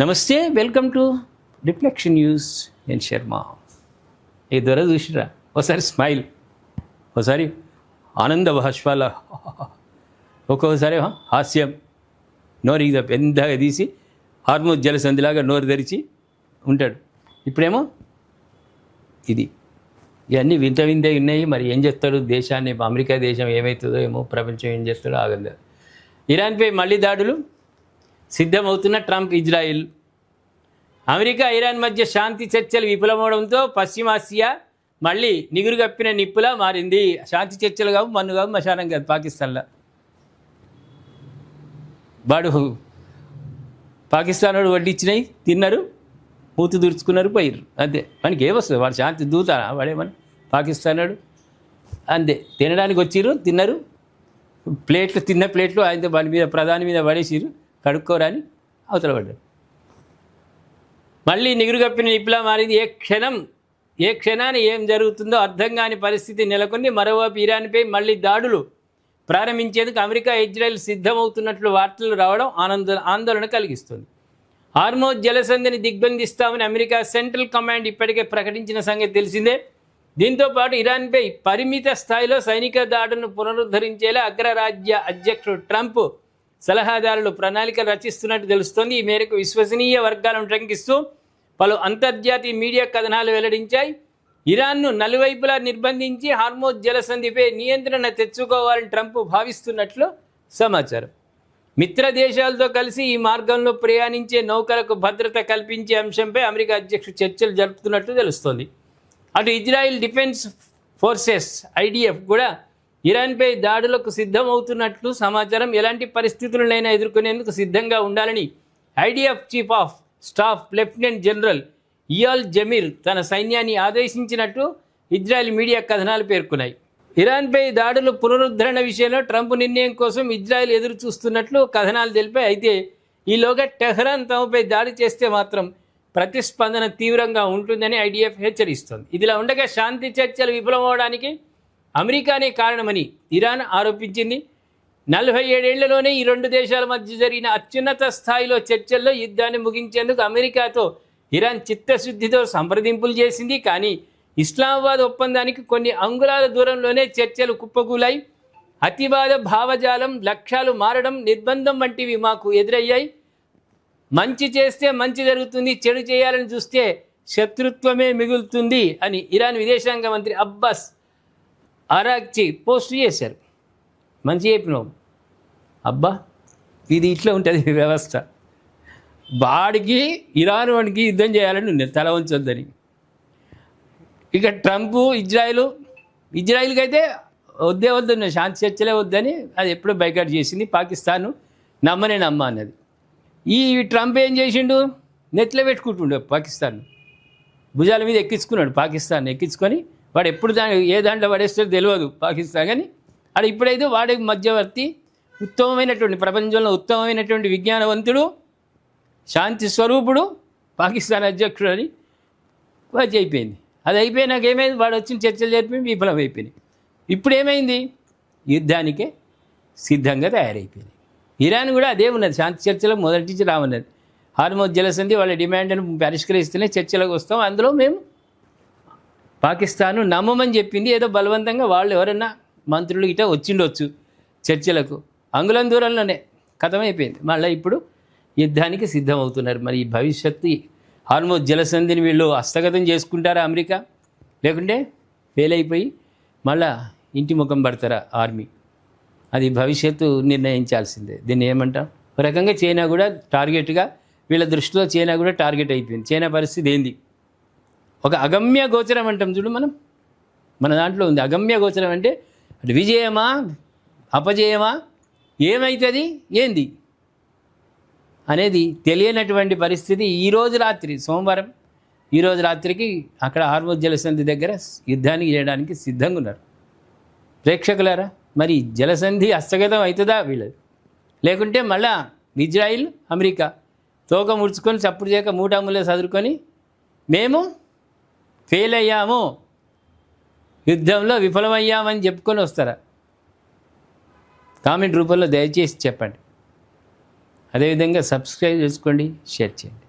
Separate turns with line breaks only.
నమస్తే, welcome to reflection news. నేను శర్మ. ఈ దొర చూసిరా, ఒకసారి స్మైల్, ఒకసారి ఆనంద భాష్పాల, ఒక్కొక్కసారి హాస్యం, నోరు ఇది పెద్దగా తీసి హార్మోజ్ జలసంధిలాగా నోరు తెరిచి ఉంటాడు. ఇప్పుడేమో ఇది ఇవన్నీ వింత వింత ఉన్నాయి. మరి ఏం చేస్తాడు దేశాన్ని, అమెరికా దేశం ఏమవుతుందో ఏమో, ప్రపంచం ఏం చేస్తాడో ఆగదు. ఇరాన్పై మళ్ళీ దాడులు సిద్ధమవుతున్న ట్రంప్, ఇజ్రాయిల్. అమెరికా ఇరాన్ మధ్య శాంతి చర్చలు విఫలమవడంతో పశ్చిమాసియా మళ్ళీ నిగురుగప్పిన నిప్పులా మారింది. శాంతి చర్చలు కావు, మన్ను కావు, మశానం కాదు. పాకిస్తాన్లో వాడు పాకిస్తాన్ వాడు వడ్డిచ్చినాయి, తిన్నారు, మూతు దుర్చుకున్నారు, పోయిర్రు. అంతే. మనకి ఏమొస్తుంది? వాడు శాంతి దూతారా? వాడేమని పాకిస్తాన్ వాడు అంతే. తినడానికి వచ్చిర్రు, తిన్నారు, ప్లేట్లు, తిన్న ప్లేట్లు ఆయన వాడి మీద, ప్రధాని మీద పడేసిర్రు, కడుక్కోరాని అవతల పడ్డారు. మళ్ళీ నిగురుగప్పిన నిప్పులా మారింది. ఏ క్షణాన్ని ఏం జరుగుతుందో అర్థం కాని పరిస్థితి నెలకొంది. మరోవైపు ఇరాన్పై మళ్ళీ దాడులు ప్రారంభించేందుకు అమెరికా, ఇజ్రాయెల్ సిద్ధమవుతున్నట్లు వార్తలు రావడం ఆందోళన కలిగిస్తుంది. హార్మోజ్ జలసంధిని దిగ్బంధిస్తామని అమెరికా సెంట్రల్ కమాండ్ ఇప్పటికే ప్రకటించిన సంగతి తెలిసిందే. దీంతోపాటు ఇరాన్పై పరిమిత స్థాయిలో సైనిక దాడులను పునరుద్ధరించేలా అగ్రరాజ్య అధ్యక్షుడు ట్రంప్ సలహాదారులు ప్రణాళికలు రచిస్తున్నట్టు తెలుస్తోంది. ఈ మేరకు విశ్వసనీయ వర్గాలను టంకిస్తూ పలు అంతర్జాతీయ మీడియా కథనాలు వెల్లడించాయి. ఇరాన్ను నలువైపులా నిర్బంధించి హార్మోజ్ జలసంధిపై నియంత్రణ తెచ్చుకోవాలని ట్రంప్ భావిస్తున్నట్లు సమాచారం. మిత్ర దేశాలతో కలిసి ఈ మార్గంలో ప్రయాణించే నౌకలకు భద్రత కల్పించే అంశంపై అమెరికా అధ్యక్షుడు చర్చలు జరుపుతున్నట్లు తెలుస్తోంది. అటు ఇజ్రాయిల్ డిఫెన్స్ ఫోర్సెస్ IDF కూడా ఇరాన్పై దాడులకు సిద్ధమవుతున్నట్లు సమాచారం. ఎలాంటి పరిస్థితులనైనా ఎదుర్కొనేందుకు సిద్ధంగా ఉండాలని IDF chief of staff lieutenant general Eyal Zamir తన సైన్యాన్ని ఆదేశించినట్టు ఇజ్రాయెల్ మీడియా కథనాలు పేర్కొన్నాయి. ఇరాన్పై దాడులు పునరుద్ధరణ విషయంలో ట్రంప్ నిర్ణయం కోసం ఇజ్రాయెల్ ఎదురు చూస్తున్నట్లు కథనాలు తెలిపాయి. అయితే ఈలోగా టెహ్రాన్ తమపై దాడి చేస్తే మాత్రం ప్రతిస్పందన తీవ్రంగా ఉంటుందని IDF హెచ్చరిస్తోంది. ఇదిలా ఉండగా శాంతి చర్చలు విఫలమవడానికి అమెరికానే కారణమని ఇరాన్ ఆరోపించింది. 47 ఏళ్లలోనే ఈ రెండు దేశాల మధ్య జరిగిన అత్యున్నత స్థాయిలో చర్చల్లో యుద్ధాన్ని ముగించేందుకు అమెరికాతో ఇరాన్ చిత్తశుద్ధితో సంప్రదింపులు చేసింది. కానీ ఇస్లామాబాద్ ఒప్పందానికి కొన్ని అంగుళాల దూరంలోనే చర్చలు కుప్పకూలాయి. అతివాద భావజాలం, లక్ష్యాలు మారడం, నిర్బంధం వంటివి మాకు ఎదురయ్యాయి. మంచి చేస్తే మంచి జరుగుతుంది, చెడు చేయాలని చూస్తే శత్రుత్వమే మిగులుతుంది అని ఇరాన్ విదేశాంగ మంత్రి అబ్బాస్ అరాగ్చి పోస్ట్ చేశారు. మంచి చెప్పినావు అబ్బా, ఇది ఇట్లా ఉంటుంది వ్యవస్థ. వాడికి ఇరాన్ వాడికి యుద్ధం చేయాలని ఉంది, తల వంచొద్దని. ఇక ట్రంప్ ఇజ్రాయిల్కి అయితే వద్దని, శాంతి చర్చలే వద్దని అది ఎప్పుడో బైకాట్ చేసింది. పాకిస్తాన్ నమ్మనే నమ్మ అన్నది. ఈ ట్రంప్ ఏం చేసిండు? నెట్లో పెట్టుకుంటుండే పాకిస్తాన్, భుజాల మీద ఎక్కించుకున్నాడు. పాకిస్తాన్ ఎక్కించుకొని వాడు ఎప్పుడు ఏ దాంట్లో పడేస్తాడో తెలియదు పాకిస్తాన్. కానీ వాడు ఇప్పుడైతే వాడి మధ్యవర్తి, ఉత్తమమైనటువంటి, ప్రపంచంలో ఉత్తమమైనటువంటి విజ్ఞానవంతుడు, శాంతి స్వరూపుడు పాకిస్తాన్ అధ్యక్షుడు అని వాచి అయిపోయింది. అది అయిపోయినాక ఏమైంది? వాడు వచ్చిన చర్చలు జరిపి విఫలం అయిపోయినాయి. ఇప్పుడు ఏమైంది? యుద్ధానికే సిద్ధంగా తయారైపోయింది. ఇరాన్ కూడా అదే ఉన్నది, శాంతి చర్చలకు మొదటి నుంచి రామన్నది. హార్మోజ్ జలసంధి వాళ్ళ డిమాండ్ను పరిష్కరిస్తేనే చర్చలకు వస్తాం, అందులో మేము పాకిస్తాను నమ్మమని చెప్పింది. ఏదో బలవంతంగా వాళ్ళు ఎవరన్నా మంత్రులు ఇట వచ్చిండొచ్చు చర్చలకు, అంగుళం దూరంలోనే ఖతమైపోయింది. మళ్ళీ ఇప్పుడు యుద్ధానికి సిద్ధమవుతున్నారు. మరి ఈ భవిష్యత్తు హార్మోజ్ జలసంధిని వీళ్ళు హస్తగతం చేసుకుంటారా అమెరికా, లేకుంటే ఫెయిల్ అయిపోయి మళ్ళా ఇంటి ముఖం పడతారా ఆర్మీ? అది భవిష్యత్తు నిర్ణయించాల్సిందే. దీన్ని ఏమంటాం? ఒక రకంగా చైనా కూడా టార్గెట్గా, వీళ్ళ దృష్టిలో చైనా కూడా టార్గెట్ అయిపోయింది. చైనా పరిస్థితి ఏంది? ఒక అగమ్య గోచరం అంటాం చూడు, మన దాంట్లో ఉంది అగమ్య గోచరం. అంటే అటు విజయమా అపజయమా, ఏమవుతుంది ఏంది అనేది తెలియనటువంటి పరిస్థితి. ఈరోజు రాత్రి, సోమవారం, ఈరోజు రాత్రికి అక్కడ హార్మోజ్ జలసంధి దగ్గర యుద్ధానికి చేయడానికి సిద్ధంగా ఉన్నారు. ప్రేక్షకులారా, మరి జలసంధి హస్తగతం అవుతుందా వీళ్ళది? లేకుంటే మళ్ళా ఇజ్రాయిల్, అమెరికా తోక ముడుచుకొని చప్పుడు చేయక మూటాములే చదువుకొని మేము ఫెయిల్ అయ్యాము, యుద్ధంలో విఫలమయ్యామని చెప్పుకొని వస్తారా? కామెంట్ రూపంలో దయచేసి చెప్పండి. అదేవిధంగా సబ్స్క్రైబ్ చేసుకోండి, షేర్ చేయండి.